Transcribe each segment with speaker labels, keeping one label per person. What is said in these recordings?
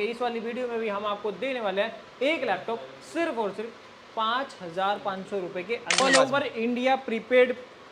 Speaker 1: इस वाली वीडियो में भी हम आपको देने वाले हैं एक लैपटॉप सिर्फ और सिर्फ 5,500 रुपए के all over India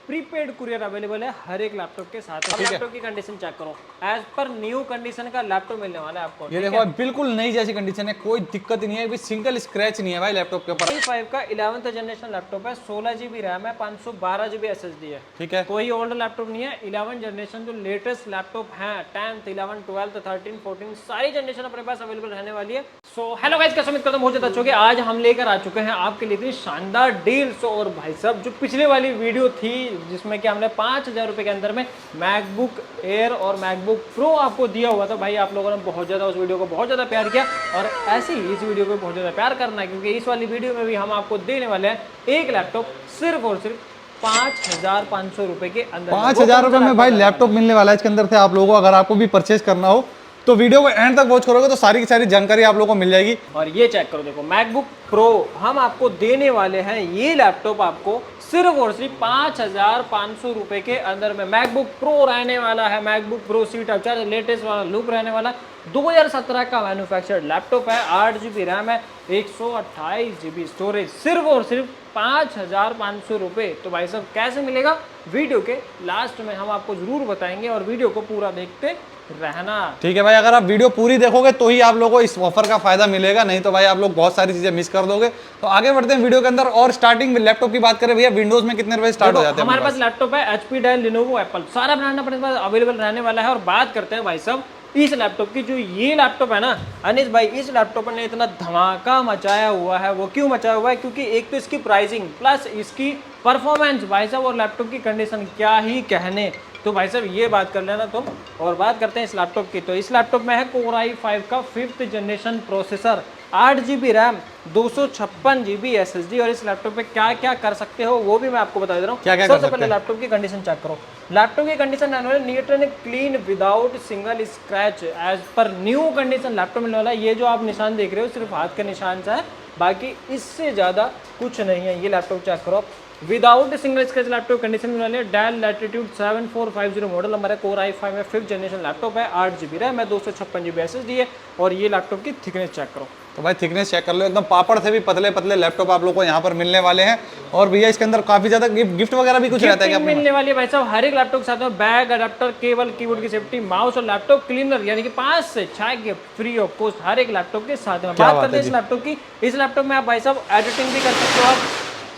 Speaker 1: prepaid courier available है हर एक लैपटॉप के साथ। अब लैपटॉप की कंडीशन चेक करो, एज पर न्यू कंडीशन का लैपटॉप मिलने वाला है आपको।
Speaker 2: ये देखो बिल्कुल नई जैसी कंडीशन है, कोई दिक्कत ही नहीं है, सिंगल स्क्रैच नहीं है भाई लैपटॉप के ऊपर।
Speaker 1: i5 का 11th जनरेशन लैपटॉप है, 16 GB रैम है, 512 GB SSD है।
Speaker 2: ठीक है,
Speaker 1: कोई ओल्ड लैपटॉप नहीं है। 11 जनरेशन जो लेटेस्ट लैपटॉप है 10th 11 12 13 14 सारी जनरेशन अपने पास अवेलेबल रहने वाली है। सो हेलो गाइस, कैसे उम्मीद करता हूं बहुत ज्यादा अच्छे होंगे। आज हम लेकर आ चुके हैं आपके लिए इतनी शानदार डील्स। और भाई साहब जो पिछले वाली वीडियो थी जिसमें कि हमने 5,000 रुपए के अंदर में मैकबुक एयर और मैकबुक प्रो आपको दिया हुआ था, भाई आप लोगों ने बहुत ज्यादा उस वीडियो को बहुत ज्यादा प्यार किया और ऐसे ही इस वीडियो को बहुत ज्यादा प्यार करना है, क्योंकि इस वाली वीडियो में भी हम आपको देने वाले हैं एक लैपटॉप सिर्फ और सिर्फ 5,500 रुपए के अंदर।
Speaker 2: 5,000 रुपए में भाई लैपटॉप मिलने वाला है इसके अंदर से आप लोगों को। अगर आपको भी परचेज करना हो तो वीडियो को एंड तक वॉच करोगे तो सारी की सारी जानकारी आप लोगों को मिल जाएगी।
Speaker 1: और ये चेक करो, देखो मैकबुक प्रो हम आपको देने वाले हैं। ये लैपटॉप आपको सिर्फ और सिर्फ 5,500 रुपए के अंदर में मैकबुक प्रो रहने वाला है। मैकबुक प्रो सीट अच्छा लेटेस्ट वाला लुक रहने वाला। 2017 का मैन्युफैक्चर्ड लैपटॉप है, 8 GB रैम है, 128 GB स्टोरेज, सिर्फ और सिर्फ 5,500 रुपए। तो भाई साहब कैसे मिलेगा, वीडियो के लास्ट में हम आपको जरूर बताएंगे और वीडियो को पूरा देखते रहना।
Speaker 2: ठीक है भाई, अगर आप वीडियो पूरी देखोगे तो ही आप लोगों को इस ऑफर का फायदा मिलेगा, नहीं तो भाई आप लोग बहुत सारी चीजें मिस कर दोगे। तो आगे बढ़ते हैं वीडियो के अंदर। और स्टार्टिंग लैपटॉप की बात करें भैया, विंडोज में कितने रुपए स्टार्ट हो जाते हैं?
Speaker 1: हमारे पास लैपटॉप है HP, डेल, लिनोवो, एप्पल, सारा ब्रांड अपने पास अवेलेबल रहने वाला है। और बात करते हैं भाई साहब इस लैपटॉप की। जो ये लैपटॉप है ना अनिस भाई, इस लैपटॉप ने इतना धमाका मचाया हुआ है। वो क्यों मचाया हुआ है? क्योंकि एक तो इसकी प्राइसिंग प्लस इसकी परफॉर्मेंस भाई साहब, और लैपटॉप की कंडीशन क्या ही कहने। तो भाई साहब ये बात कर लेना तुम। और बात करते हैं इस लैपटॉप की। तो इस लैपटॉप में है Core i5 का 5th generation processor, 8 GB RAM, 256 GB SSD। और इस लैपटॉप पे क्या क्या कर सकते हो वो भी मैं आपको बता दे रहा हूँ। सबसे पहले लैपटॉप की कंडीशन चेक करो। लैपटॉप की condition neat and clean without single scratch, as per new condition laptop मिलने वाला है। ये जो आप निशान देख रहे हो सिर्फ हाथ के निशान से है, बाकी इससे ज़्यादा कुछ नहीं है। ये लैपटॉप चेक करो, without single scratch laptop condition में वाले। डेल लैटिट्यूड 7450 मॉडल नंबर है, Core i5 में 5th जनरेशन लैपटॉप है, 8 GB रैम है, 256 GB SSD है। और ये लैपटॉप की थिकनेस चेक करो।
Speaker 2: तो भाई थिकनेस चेक कर लो, एकदम पापड़ से भी पतले पतले लैपटॉप आप लोगों को यहाँ पर मिलने वाले हैं। और भैया इसके अंदर काफी ज्यादा गिफ्ट वगैरह भी कुछ रहता है क्या
Speaker 1: मिलने वाली है भाई साहब? हर एक लैपटॉप के साथ में बैग, अडेप्टर, केबल, कीबोर्ड की सेफ्टी, माउस और लैपटॉप क्लीनर, यानी कि 5 से 6 गिफ्ट फ्री ऑफ कॉस्ट हर एक लैपटॉप के साथ में। बात करते हैं इस लैपटॉप की। इस लैपटॉप में आप भाई साहब एडिटिंग भी कर सकते हो। आप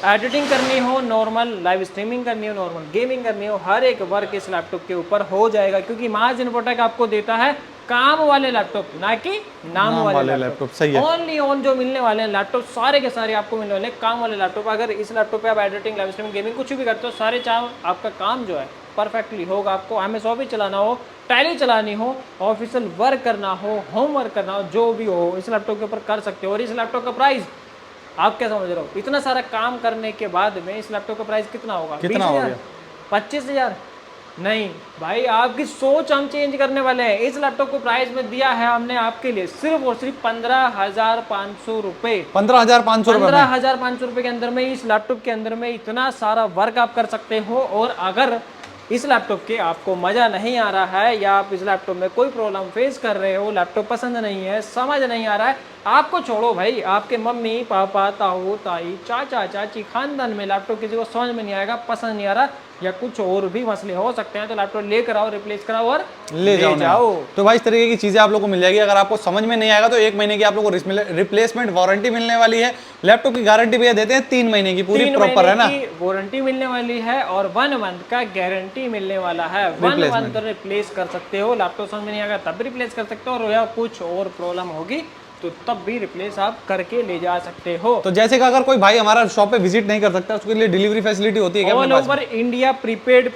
Speaker 1: एडिटिंग करनी हो, नॉर्मल लाइव स्ट्रीमिंग करनी हो, नॉर्मल गेमिंग करनी हो, हर एक वर्क इस लैपटॉप के ऊपर हो जाएगा। क्योंकि मार्ज इन्फोटेक आपको देता है काम वाले लैपटॉप, ना कि नाम वाले लैपटॉप।
Speaker 2: सही है।
Speaker 1: ओनली ऑन जो मिलने वाले हैं लैपटॉप सारे के सारे आपको मिलने वाले काम वाले लैपटॉप। अगर इस लैपटॉप पे आप एडिटिंग, लाइव स्ट्रीमिंग, गेमिंग कुछ भी करते हो, सारे चाहे आपका काम जो है परफेक्टली होगा। आपको MS ऑफिस चलाना हो, टैली चलानी हो, ऑफिशियल वर्क करना हो, होमवर्क करना हो, जो भी हो इस लैपटॉप के ऊपर कर सकते हो। और इस लैपटॉप का प्राइस आप क्या समझ रहे हो? इतना सारा काम करने के बाद में इस लैपटॉप का प्राइस कितना होगा?
Speaker 2: 20,000,
Speaker 1: 25,000? नहीं भाई, आपकी सोच हम चेंज करने वाले हैं। इस लैपटॉप को प्राइस में दिया है हमने आपके लिए सिर्फ और सिर्फ 15,500 रुपए। 15,500 रुपए के अंदर में इस लैपटॉप के अंदर में इतना सारा वर्क आप कर सकते हो। और अगर इस लैपटॉप के आपको मज़ा नहीं आ रहा है या आप इस लैपटॉप में कोई प्रॉब्लम फेस कर रहे हो, लैपटॉप पसंद नहीं है, समझ नहीं आ रहा है, आपको छोड़ो भाई, आपके मम्मी पापा, ताऊ ताई, चाचा चाची, खानदान में लैपटॉप किसी को समझ में नहीं आएगा, पसंद नहीं आ रहा, या कुछ और भी मसले हो सकते हैं, तो लैपटॉप लेकर आओ, रिप्लेस कराओ और ले जाओ।
Speaker 2: तो भाई इस तरीके की चीजें आप लोगों को मिल जाएगी। अगर आपको समझ में नहीं आएगा तो 1 महीने की आप लोगों को रिप्लेसमेंट वारंटी मिलने वाली है। लैपटॉप की गारंटी भैया देते हैं 3 महीने की पूरी प्रॉपर, है ना?
Speaker 1: वारंटी मिलने वाली है और 1 मंथ का गारंटी मिलने वाला है। 1 मंथ रिप्लेस कर सकते हो। लैपटॉप समझ में नहीं आएगा तब भी रिप्लेस कर सकते हो, और या कुछ और प्रॉब्लम होगी तो तब भी रिप्लेस आप करके ले जा सकते हो।
Speaker 2: तो जैसे कि अगर कोई भाई हमारा शॉप पे विजिट नहीं कर सकता, उसके लिए डिलीवरी फैसिलिटी होती है क्या?
Speaker 1: All over India prepaid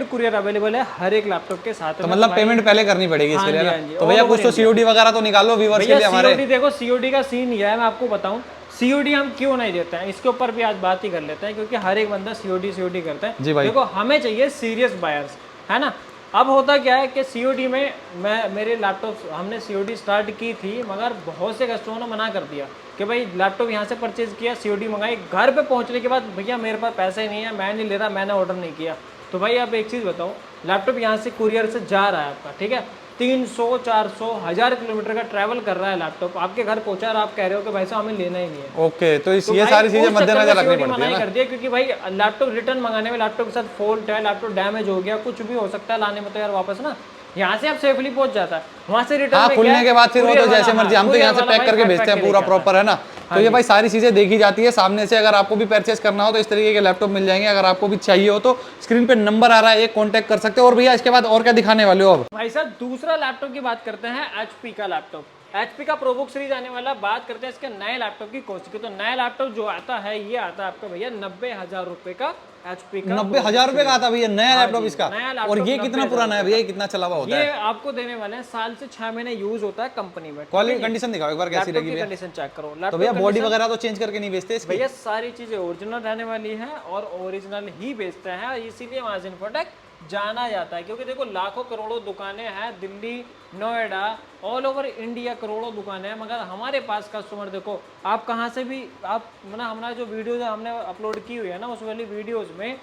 Speaker 1: courier available है हर एक लैपटॉप के साथ।
Speaker 2: तो मतलब पेमेंट पहले करनी पड़ेगी इसके लिए ना? तो भैया कुछ तो COD वगैरह तो निकालो व्यूअर्स के लिए हमारे।
Speaker 1: COD देखो, COD का सीन ये है, मैं आपको बताऊं COD हम क्यों नहीं देते हैं, इसके ऊपर भी आज बात ही कर लेते हैं। क्योंकि हर एक बंदा COD करता है।
Speaker 2: जी भाई,
Speaker 1: देखो हमें चाहिए सीरियस बायर्स, है ना? अब होता क्या है कि COD में मेरे लैपटॉप हमने COD स्टार्ट की थी, मगर बहुत से कस्टमरों ने मना कर दिया कि भाई लैपटॉप यहाँ से परचेज किया, COD मंगाई, घर पे पहुँचने के बाद भैया मेरे पास पैसे ही नहीं है, मैं नहीं ले रहा, मैंने ऑर्डर नहीं किया। तो भाई आप एक चीज़ बताओ, लैपटॉप यहाँ से कुरियर से जा रहा है आपका, ठीक है, 300-400 1000 किलोमीटर का ट्रैवल कर रहा है लैपटॉप, आपके घर पहुंचा और आप कह रहे हो कि भाई साहब हमें लेना ही नहीं है।
Speaker 2: ओके, तो
Speaker 1: तो
Speaker 2: ये
Speaker 1: भाई
Speaker 2: सारी चीजें
Speaker 1: उस चक्कर
Speaker 2: मद्देनजर
Speaker 1: में
Speaker 2: रखनी
Speaker 1: COD
Speaker 2: पड़ती
Speaker 1: मना
Speaker 2: है
Speaker 1: ही
Speaker 2: ना।
Speaker 1: कर दिया, क्योंकि भाई लैपटॉप रिटर्न मंगाने में लैपटॉप के साथ फॉल्ट है, लैपटॉप डैमेज हो गया, कुछ भी हो सकता है लाने में, तो यार वापस ना यहाँ से आप सेफली पहुंच जाता है, वहां से रिटर्न
Speaker 2: हाँ,
Speaker 1: में
Speaker 2: खुलने के बाद फिर वो तो जैसे मर्जी, हम तो यहाँ से पैक करके भेजते हैं पूरा प्रॉपर, है ना। तो ये भाई सारी चीजें देखी जाती है सामने से। अगर आपको भी परचेस करना हो तो इस तरीके के लैपटॉप मिल जाएंगे। अगर आपको भी चाहिए हो तो स्क्रीन पे नंबर आ रहा है, एक कांटेक्ट कर सकते हो। और भैया इसके बाद और क्या दिखाने वाले हो अब?
Speaker 1: भाई साहब दूसरा लैपटॉप की बात करते हैं, HP का लैपटॉप। HP का प्रोबुक सीरीज आने वाला, बात करते हैं इसके नए लैपटॉप की कॉस्ट की। तो नया लैपटॉप जो आता है ये आता है आपका भैया 90,000 रुपए का। HP का
Speaker 2: 90,000 रुपए का आता भैया नया
Speaker 1: हाँ
Speaker 2: लैपटॉप
Speaker 1: जी,
Speaker 2: इसका?
Speaker 1: नया
Speaker 2: और
Speaker 1: लैपटॉप
Speaker 2: ये कितना
Speaker 1: 90,000
Speaker 2: पुराना है
Speaker 1: रुपए
Speaker 2: भैया,
Speaker 1: का।
Speaker 2: कितना चला हुआ होता
Speaker 1: ये
Speaker 2: है?
Speaker 1: आपको देने वाले हैं, साल से 6 महीने यूज होता है कंपनी में।
Speaker 2: क्वालिटी कंडीशन दिखाओ एक बार कैसी
Speaker 1: लैपटॉप
Speaker 2: लगी
Speaker 1: की
Speaker 2: भैया।
Speaker 1: कंडीशन चेक करो।
Speaker 2: तो
Speaker 1: लैपटॉप
Speaker 2: भैया बॉडी
Speaker 1: कंडीशन
Speaker 2: वगैरह तो चेंज करके नहीं बेचते इसकी?
Speaker 1: भैया सारी चीजें ओरिजिनल रहने वाली है और ओरिजिनल ही बेचते हैं, इसीलिए मार्ज इन्फोटेक जाना जाता है। क्योंकि देखो लाखों करोड़ों दुकानें हैं Delhi, Noida, all over India करोड़ों दुकानें हैं, मगर हमारे पास कस्टमर देखो आप कहाँ से भी आप हमारा जो वीडियोज हमने अपलोड की हुई है ना, उस वाली वीडियोज में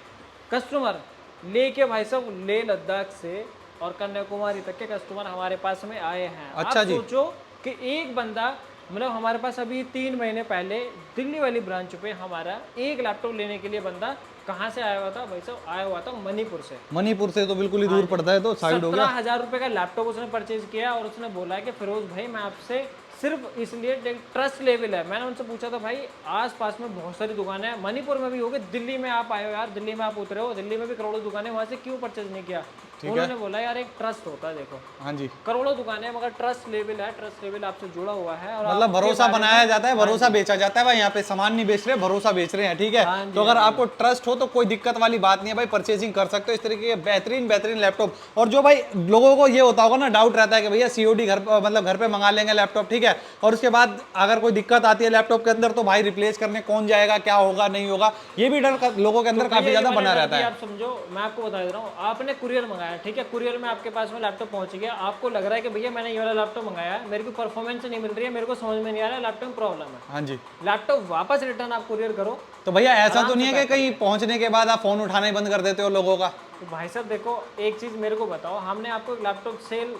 Speaker 1: कस्टमर लेके भाई साहब लेह लद्दाख से और कन्याकुमारी तक के कस्टमर हमारे पास में आए हैं।
Speaker 2: अच्छा
Speaker 1: आप
Speaker 2: जी।
Speaker 1: सोचो कि एक बंदा हमारे पास अभी 3 महीने पहले दिल्ली वाली ब्रांच पे हमारा एक लैपटॉप लेने के लिए बंदा कहाँ से आया हुआ था भाई साहब? आया हुआ था मणिपुर से।
Speaker 2: मणिपुर से तो बिल्कुल ही दूर पड़ता है, तो साइड हो गया।
Speaker 1: 17,000 रुपए का लैपटॉप उसने परचेज किया और उसने बोला कि फिरोज भाई मैं आपसे सिर्फ इसलिए ट्रस्ट लेवल है। मैंने उनसे पूछा था भाई आसपास में बहुत सारी दुकानें हैं, मणिपुर में भी होगी, दिल्ली में आप आए हो यार, दिल्ली में आप उतरे हो, दिल्ली में भी करोड़ों दुकानें, वहां से क्यों परचेज नहीं किया? उन्होंने बोला यार एक ट्रस्ट होता है, देखो
Speaker 2: हाँ जी,
Speaker 1: करोड़ों दुकानें मगर ट्रस्ट लेवल है, ट्रस्ट लेवल आपसे जुड़ा हुआ है और
Speaker 2: मतलब भरोसा बनाया जाता है, भरोसा बेचा जाता है भाई। यहाँ पे सामान नहीं बेच रहे, भरोसा बेच रहे हैं, ठीक है। तो अगर आपको ट्रस्ट हो तो कोई दिक्कत वाली बात नहीं है भाई, परचेजिंग कर सकते हो इस तरीके के बेहतरीन बेहतरीन लैपटॉप। और जो भाई लोगों को ये होता होगा ना, डाउट रहता है कि भैया COD घर मतलब घर पे मंगा लेंगे लैपटॉप, ठीक है, और उसके बाद अगर कोई दिक्कत आती है लैपटॉप के अंदर तो भाई रिप्लेस करने कौन जाएगा, क्या होगा नहीं होगा, ये भी डर लोगों के अंदर काफी ज्यादा बना रहता है।
Speaker 1: आप समझो, मैं आपको बता दे रहा हूँ, आपने कुरियर मंगाया, ठीक है, कुरियर में आपके पास में लैपटॉप पहुंच गया, आपको लग रहा है कि भैया मैंने ये वाला लैपटॉप मंगाया, मेरे को परफॉर्मेंस नहीं मिल रही है, मेरे को समझ में नहीं आ रहा है, लैपटॉप प्रॉब्लम है।
Speaker 2: हाँ जी,
Speaker 1: लैपटॉप वापस रिटर्न आप कुरियर करो।
Speaker 2: तो भैया ऐसा तो नहीं है कि कहीं पहुंचने के बाद आप फोन उठाना ही बंद कर देते हो लोगों का?
Speaker 1: तो भाई साहब देखो एक चीज मेरे को बताओ, हमने आपको एक लैपटॉप सेल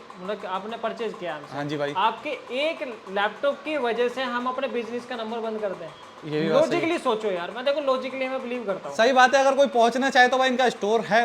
Speaker 1: आपने परचेज किया हमसे,
Speaker 2: हाँ जी भाई,
Speaker 1: आपके एक लैपटॉप की वजह से हम अपने बिजनेस का नंबर बंद कर दें?
Speaker 2: ये भी बात सही है।
Speaker 1: लॉजिकली सोचो यार, मैं देखो लॉजिकली मैं बिलीव करता हूँ।
Speaker 2: सही बात है। अगर कोई पहुंचना चाहे तो भाई इनका स्टोर है,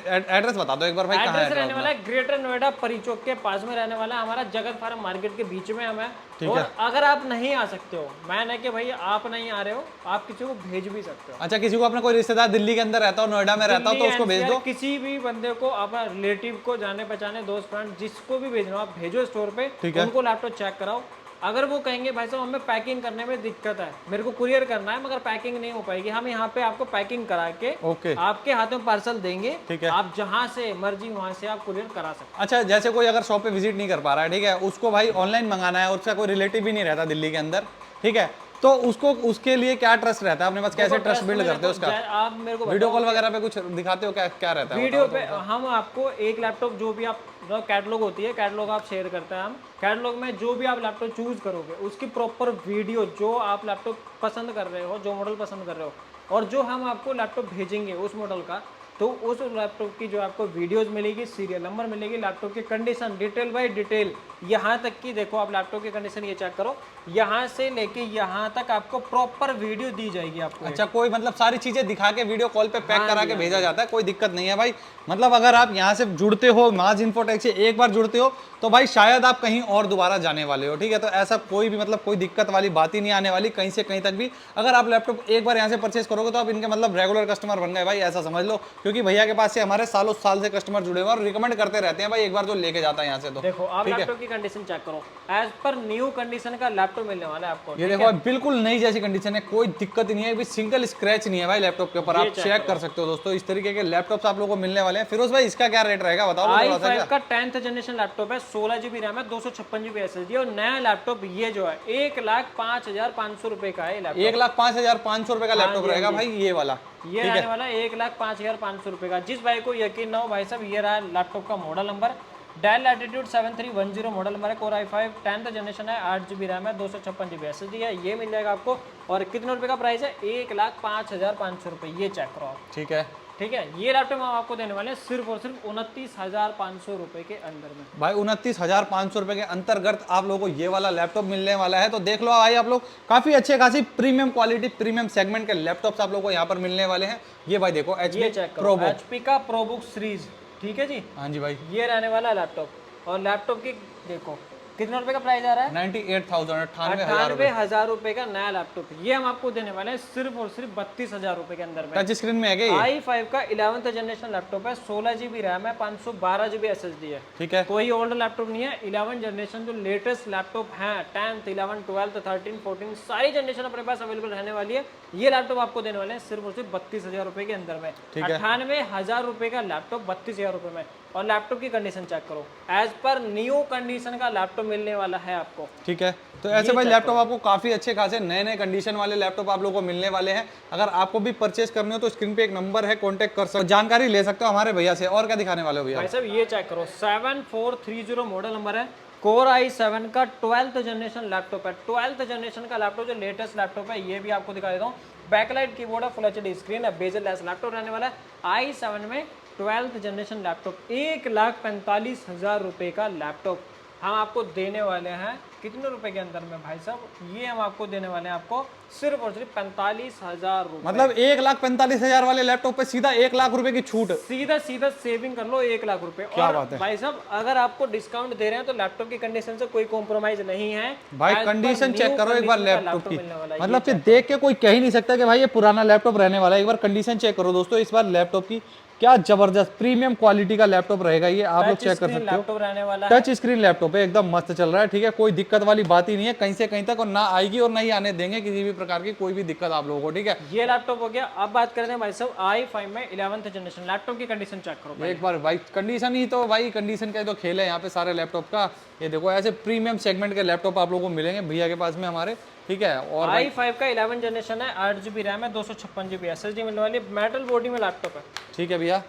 Speaker 2: एड्रेस बता दो एक बार भाई, कहाँ
Speaker 1: एड्रेस
Speaker 2: है?
Speaker 1: रहने वाला है ग्रेटर नोएडा परी चौक के पास में रहने वाला है हमारा, जगत फार्म मार्केट के बीच में हम है। और अगर आप नहीं आ सकते हो, मैं नहीं कि भाई आप नहीं आ रहे हो, आप किसी को भेज भी सकते हो।
Speaker 2: अच्छा, किसी को अपना कोई रिश्तेदार दिल्ली के अंदर रहता हो, नोएडा में रहता हो, तो उसको भेज दो।
Speaker 1: किसी भी बंदे को, अपना रिलेटिव को, जाने पहचाने दोस्त फ्रेंड जिसको भी भेजना हो आप भेजो स्टोर पे, उनको लैपटॉप चेक कराओ। अगर वो कहेंगे भाई साहब हमें पैकिंग करने में दिक्कत है, मेरे को कुरियर करना है मगर पैकिंग नहीं हो पाएगी, हम यहाँ पे आपको पैकिंग करा के आपके हाथ में पार्सल देंगे, ठीक है, आप जहाँ से मर्जी वहां से आप कुरियर करा सकते हैं।
Speaker 2: अच्छा, जैसे कोई अगर शॉप पे विजिट नहीं कर पा रहा है, ठीक है, उसको भाई ऑनलाइन मंगाना है, उसका कोई रिलेटिव भी नहीं रहता दिल्ली के अंदर, ठीक है, तो उसको उसके लिए क्या ट्रस्ट रहता है अपने पास, कैसे ट्रस्ट बिल्ड करते हो उसका?
Speaker 1: आप मेरे को
Speaker 2: वीडियो कॉल वगैरह पे कुछ दिखाते हो, क्या क्या रहता है
Speaker 1: वीडियो पे? हम आपको एक लैपटॉप जो भी आप कैटलॉग होती है, कैटलॉग आप शेयर करते हैं हम, कैटलॉग में जो भी आप लैपटॉप चूज करोगे उसकी प्रॉपर वीडियो, जो आप लैपटॉप पसंद कर रहे हो, जो मॉडल पसंद कर रहे हो और जो हम आपको लैपटॉप भेजेंगे उस मॉडल का, तो उस लैपटॉप की जो आपको वीडियोस मिलेगी, सीरियल नंबर मिलेगी, लैपटॉप की कंडीशन डिटेल बाय डिटेल, यहाँ तक कि देखो आप लैपटॉप की कंडीशन ये चेक करो, यहाँ से लेके यहाँ तक आपको प्रॉपर वीडियो दी जाएगी आपको।
Speaker 2: अच्छा, कोई मतलब सारी चीजें दिखा के वीडियो कॉल पे पैक करा के भेजा जाता है, कोई दिक्कत नहीं है भाई। मतलब अगर आप यहाँ से जुड़ते हो, मार्ज इन्फोटेक से एक बार जुड़ते हो तो भाई शायद आप कहीं और दोबारा जाने वाले हो, ठीक है। तो ऐसा कोई भी मतलब कोई दिक्कत वाली बात ही नहीं आने वाली कहीं से कहीं तक भी। अगर आप लैपटॉप एक बार यहाँ से परचेस करोगे तो आप इनके मतलब रेगुलर कस्टमर बन गए भाई, ऐसा समझ लो। क्योंकि भैया के पास से हमारे सालों साल से कस्टमर जुड़े हुए और रिकमेंड करते रहते हैं भाई, एक बार जो लेके जाता है यहाँ से। तो
Speaker 1: देखो आप लैपटॉप की कंडीशन चेक करो, एज पर न्यू कंडीशन का लैपटॉप मिलने वाला है आपको।
Speaker 2: ये देखो बिल्कुल नई जैसी कंडीशन है, कोई दिक्कत ही नहीं है, सिंगल स्क्रैच नहीं है भाई लैपटॉप के ऊपर, आप चेक कर सकते हो दोस्तों। इस तरीके के लैपटॉप्स आप लोगों को मिलने वाले हैं। फिरोज भाई इसका क्या रेट रहेगा बताओ?
Speaker 1: i5 का 10th जनरेशन लैपटॉप है, 16 GB रैम है, 256 GB SSD और नया लैपटॉप ये जो है 1,05,500 रुपए का है।
Speaker 2: 1,05,500 रुपए का लैपटॉप रहेगा भाई ये वाला,
Speaker 1: ये रहने वाला 1,05,500 रुपए का। जिस भाई को यकीन ना हो भाई साहब, ये रहा लैपटॉप का model number, Dell Latitude 7310 model number है, कोर i5 10th जनरेशन है, 8 GB रैम है, 256 GB SSD है, ये मिल जाएगा आपको। और कितने रुपए का प्राइस है? 1,05,500 रुपए, ये चेक करो आप,
Speaker 2: ठीक है।
Speaker 1: ठीक है, ये लैपटॉप हम आपको देने वाले हैं सिर्फ और सिर्फ 29,500 रुपए के अंदर में।
Speaker 2: भाई 29,500 रुपए के अंतर्गत आप लोगों को ये वाला लैपटॉप मिलने वाला है। तो देख लो भाई, आप लोग काफी अच्छे खासी प्रीमियम क्वालिटी प्रीमियम सेगमेंट के लैपटॉप्स आप लोगों को यहाँ पर मिलने वाले हैं। ये भाई देखो
Speaker 1: ये
Speaker 2: HP
Speaker 1: चेक करो,
Speaker 2: प्रोबुक।
Speaker 1: एचपी का प्रोबुक सीरीज, ठीक है जी,
Speaker 2: हाँ जी भाई,
Speaker 1: ये रहने वाला है लैपटॉप। और लैपटॉप की देखो कितने रुपए का प्राइस आ रहा है,
Speaker 2: 98,000
Speaker 1: 98,000 रुपए का नया लैपटॉप। ये हम आपको देने वाले हैं सिर्फ और सिर्फ 32,000 रुपए के अंदर में।
Speaker 2: टच स्क्रीन में है क्या ये?
Speaker 1: i5 का 11th जनरेशन लैपटॉप है, 16 GB रैम है, 512 GB SSD है।
Speaker 2: ठीक है,
Speaker 1: कोई ओल्ड लैपटॉप नहीं है, 11 जनरेशन जो लेटेस्ट लैपटॉप हैं 10th 11 12 13 14 सारी जनरेशन अपने पास अवेलेबल रहने वाली है। ये लैपटॉप आपको देने वाले हैं सिर्फ और सिर्फ 32,000 रुपए के अंदर में। 98,000 रुपए का लैपटॉप 32,000 रुपए में। और लैपटॉप की कंडीशन चेक करो, एज पर न्यू कंडीशन का लैपटॉप मिलने वाला है आपको।
Speaker 2: ठीक है, तो ऐसे भाई लैपटॉप आपको काफी अच्छे खासे नए नए कंडीशन वाले लैपटॉप आप लोगों को मिलने वाले हैं। अगर आपको भी परचेस करने हो तो स्क्रीन पे एक नंबर है, कांटेक्ट कर सकते हो, जानकारी ले सकते हो हमारे भैया से। और क्या दिखाने वाले हो भैया?
Speaker 1: भाई साहब ये चेक करो, 7430 मॉडल नंबर है, कोर i7 का 12th जनरेशन लैपटॉप है। 12th जनरेशन का लैपटॉप जो लेटेस्ट लैपटॉप है, ये भी आपको दिखा देता हूँ। बैकलाइट कीबोर्ड है, फुल एचडी स्क्रीन है, बेजल लेस लैपटॉप रहने वाला है। i7 में 12th जनरेशन लैपटॉप, 1,45,000 रुपए का लैपटॉप हम आपको देने वाले हैं। कितने रुपए के अंदर में भाई साहब? ये हम आपको देने वाले हैं आपको सिर्फ और सिर्फ 45,000 रुपए।
Speaker 2: मतलब 1,45,000 वाले लैपटॉप पे सीधा 1 लाख रुपए की छूट।
Speaker 1: सीधा सीधा सेविंग कर लो 1 लाख रुपए।
Speaker 2: क्या
Speaker 1: और
Speaker 2: बात है
Speaker 1: भाई साहब अगर आपको डिस्काउंट दे रहे हैं तो लैपटॉप की कंडीशन से कोई कॉम्प्रोमाइज नहीं है
Speaker 2: भाई।
Speaker 1: As per
Speaker 2: condition
Speaker 1: new
Speaker 2: check करो एक बार
Speaker 1: condition का
Speaker 2: लैपटॉप की,
Speaker 1: मिलने वाला है।
Speaker 2: मतलब कि देख के कोई कह ही नहीं सकता कि भाई ये पुराना लैपटॉप रहने वाला है। एक बार कंडीशन चेक करो दोस्तों, इस बार लैपटॉप की क्या जबरदस्त प्रीमियम क्वालिटी का लैपटॉप रहेगा ये, आप लोग चेक कर सकते हो।
Speaker 1: लैपटॉप रहने वाला है,
Speaker 2: टच स्क्रीन लैपटॉप है, एकदम मस्त चल रहा है। ठीक है, कोई दिक्कत वाली बात ही नहीं है कहीं से कहीं तक, और ना आएगी और ना ही आने देंगे किसी भी प्रकार की कोई भी दिक्कत आप लोगों को। ठीक है,
Speaker 1: ये लैपटॉप हो गया। अब बात करते हैं भाई साहब i5 में 11th जनरेशन लैपटॉप की कंडीशन चेक करो।
Speaker 2: एक बार भाई कंडीशन ही तो भाई कंडीशन का तो खेल है यहाँ पे सारे लैपटॉप का। ये देखो ऐसे प्रीमियम सेगमेंट के लैपटॉप आप लोगों को मिलेंगे भैया के पास में हमारे। ठीक है, और
Speaker 1: i5 का 11 जनरेशन है, 8 GB रैम है, 256 GB SSD मिलने वाली है। मेटल बॉडी में लैपटॉप है।
Speaker 2: ठीक है भैया,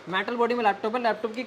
Speaker 1: मेटल बॉडी में लैपटॉप है। लैपटॉप की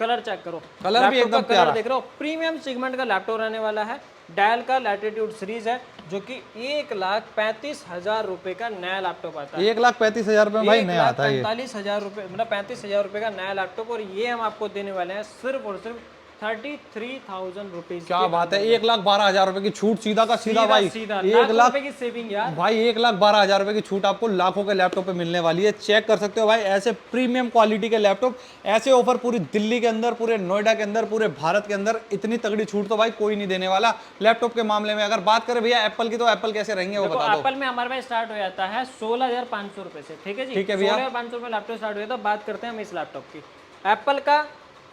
Speaker 1: कलर चेक करो,
Speaker 2: कलर भी एकदम
Speaker 1: कलर देख रहे हो, प्रीमियम सेगमेंट का लैपटॉप रहने वाला है। डेल का लैटिट्यूड सीरीज है जो कि 1,35,000 रुपए का नया लैपटॉप आता है।
Speaker 2: 1,35,000 रुपए में भाई नया आता है ये।
Speaker 1: 45,000 रुपए मतलब 35,000 रुपए का नया लैपटॉप। और ये हम आपको देने वाले हैं सिर्फ और सिर्फ 33,000 रुपीज।
Speaker 2: क्या बात है, 1,12,000 रुपए की छूट सीधा का सीधा भाई।
Speaker 1: सीधा
Speaker 2: 1 लाख
Speaker 1: रुपए की सेविंग यार
Speaker 2: भाई, 1,12,000 रुपए की छूट आपको लाखों के लैपटॉप पे मिलने वाली है। चेक कर सकते हो भाई, ऐसे प्रीमियम क्वालिटी के लैपटॉप, ऐसे ऑफर पूरी दिल्ली के अंदर, पूरे नोएडा के अंदर, पूरे भारत के अंदर इतनी तगड़ी छूट तो भाई कोई नहीं देने वाला लैपटॉप के मामले में। अगर बात करें भैया एप्पल की, तो एप्पल कैसे रहेंगे वो बता दो।
Speaker 1: एप्पल में हमारे पास स्टार्ट हो जाता है 16,500 रुपए से। ठीक है जी,
Speaker 2: ठीक है भैया,
Speaker 1: 16,500 रुपए लैपटॉप स्टार्ट हो जाता है। बात करते हैं हम इस लैपटॉप की। एप्पल का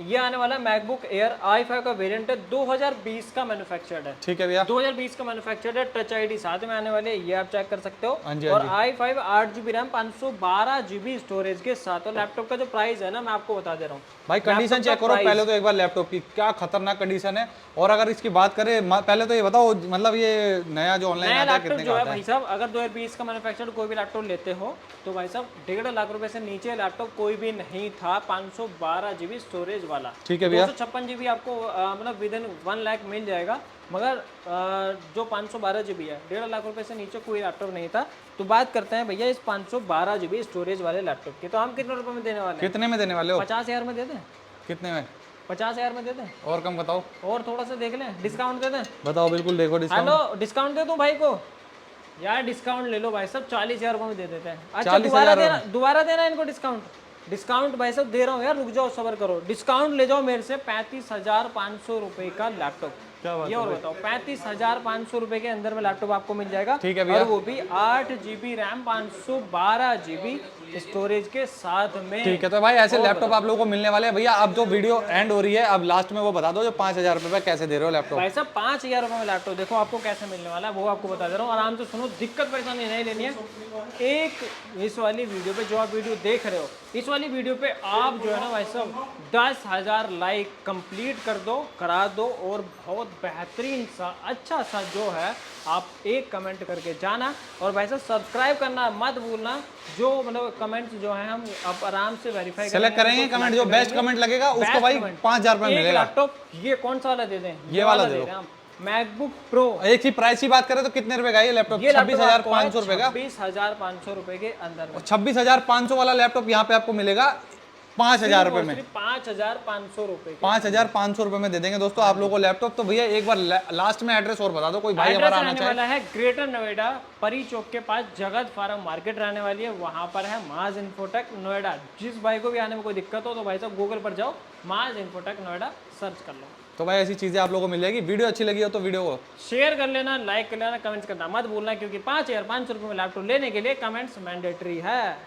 Speaker 1: ये आने वाला मैकबुक एयर i5 का वेरिएंट है, 2020 का मैन्युफैक्चर्ड है।
Speaker 2: ठीक है भैया,
Speaker 1: 2020 का मैन्युफैक्चर्ड है। टच आईडी साथ में आने वाले, ये आप चेक कर सकते हो।
Speaker 2: हाँ जी,
Speaker 1: और i5 8 GB RAM 512 GB storage के साथ। और लैपटॉप का जो प्राइस है ना, मैं आपको बता दे रहा हूँ
Speaker 2: भाई कंडीशन चेक करो पहले तो एक बार लैपटॉप की, क्या खतरनाक कंडीशन है। और अगर इसकी बात करें पहले तो ये बताओ, मतलब ये नया जो ऑनलाइन आता है कितने का
Speaker 1: जो है
Speaker 2: आता है?
Speaker 1: भाई साहब अगर 2020 का मैन्युफैक्चर्ड कोई भी लैपटॉप लेते हो तो भाई साहब 1.5 लाख रुपए से नीचे लैपटॉप कोई भी नहीं था 512 GB स्टोरेज वाला।
Speaker 2: ठीक है भैया,
Speaker 1: 256 GB आपको मतलब विद इन 1 लाख मिल जाएगा। मगर जो 512 GB है 1.5 लाख रुपए से नीचे कोई लैपटॉप नहीं था। तो बात करते हैं भैया इस 512 GB स्टोरेज वाले लैपटॉप की। तो हम कितने रुपए में देने वाले हैं?
Speaker 2: कितने में देने वाले हो?
Speaker 1: 50,000 में दे दें।
Speaker 2: कितने में?
Speaker 1: 50,000 में दे दें।
Speaker 2: और कम बताओ,
Speaker 1: और थोड़ा सा देख लें, डिस्काउंट दे दें।
Speaker 2: बताओ बिल्कुल, देखो डिस्काउंट।
Speaker 1: हेलो, डिस्काउंट दे दूं भाई को यार? डिस्काउंट ले लो भाई साहब, 40,000 रुपए में दे देते हैं। अच्छा दोबारा देना इनको डिस्काउंट। डिस्काउंट भाई साहब दे रहा हूँ यार, रुक जाओ सबर करो। डिस्काउंट ले जाओ मेरे से 35,500 रुपए का लैपटॉप।
Speaker 2: क्या बात
Speaker 1: ये और बताओ, 35,500 रुपए के अंदर में लैपटॉप आपको मिल जाएगा।
Speaker 2: ठीक है भैया,
Speaker 1: और वो भी 8 GB रैम 512 GB स्टोरेज के साथ में।
Speaker 2: ठीक है, तो भाई ऐसे लैपटॉप आप लोगों को मिलने वाले हैं भैया। अब जो वीडियो एंड हो रही है, अब लास्ट में वो बता दो जो 5,000 रुपए में कैसे दे रहे हो लैपटॉप।
Speaker 1: भाई साहब 5,000 रुपए में लैपटॉप देखो आपको कैसे मिलने वाला है, वो आपको बता दे रहा हूँ। आराम से सुनो, दिक्कत परेशानी नहीं लेनी है। एक इस वाली वीडियो पे जो आप वीडियो देख रहे हो, इस वाली वीडियो पे आप जो है ना भाई साहब 10,000 लाइक कंप्लीट करा दो और बहुत बेहतरीन सा अच्छा सा जो है आप एक कमेंट करके जाना। और भाई साहब सब्सक्राइब करना मत भूलना। जो मतलब कमेंट्स जो हैं हम अब आराम से वेरीफाई
Speaker 2: सेलेक्ट करेंगे कमेंट, जो बेस्ट कमेंट लगेगा उसको भाई 5,000 रुपए मिलेगा।
Speaker 1: लैपटॉप ये कौन सा वाला दे दें?
Speaker 2: ये वाला दे दो।
Speaker 1: हम मैकबुक प्रो।
Speaker 2: एक ही प्राइस की बात करें तो कितने रुपए का ये लैपटॉप? 26,500 रुपए का।
Speaker 1: 26,500 रुपए के अंदर में।
Speaker 2: 26,500 वाला लैपटॉप यहाँ पे आपको मिलेगा 5,000 रुपए में।
Speaker 1: 5,500 रुपए।
Speaker 2: 5,500 रुपए में दे देंगे दोस्तों आप लोगों को लैपटॉप। तो भैया एक बार लास्ट में एड्रेस और बता दो, कोई भाई हमारा आना
Speaker 1: रहने
Speaker 2: चाहे।
Speaker 1: वाला है ग्रेटर नोएडा, परी चौक के पास जगत फार्म मार्केट रहने वाली है, वहां पर है माज इन्फोटेक नोएडा। जिस भाई को भी आने में कोई दिक्कत हो तो भाई साहब गूगल पर जाओ, माज इन्फोटेक नोएडा सर्च कर लो।
Speaker 2: तो भाई ऐसी चीजें आप लोगों को मिल जाएगी। वीडियो अच्छी लगी हो तो वीडियो को
Speaker 1: शेयर कर लेना, लाइक कर लेना, कमेंट्स करना मत भूलना, क्योंकि 5,500 रुपए में लैपटॉप लेने के लिए कमेंट्स मैंडेटरी है।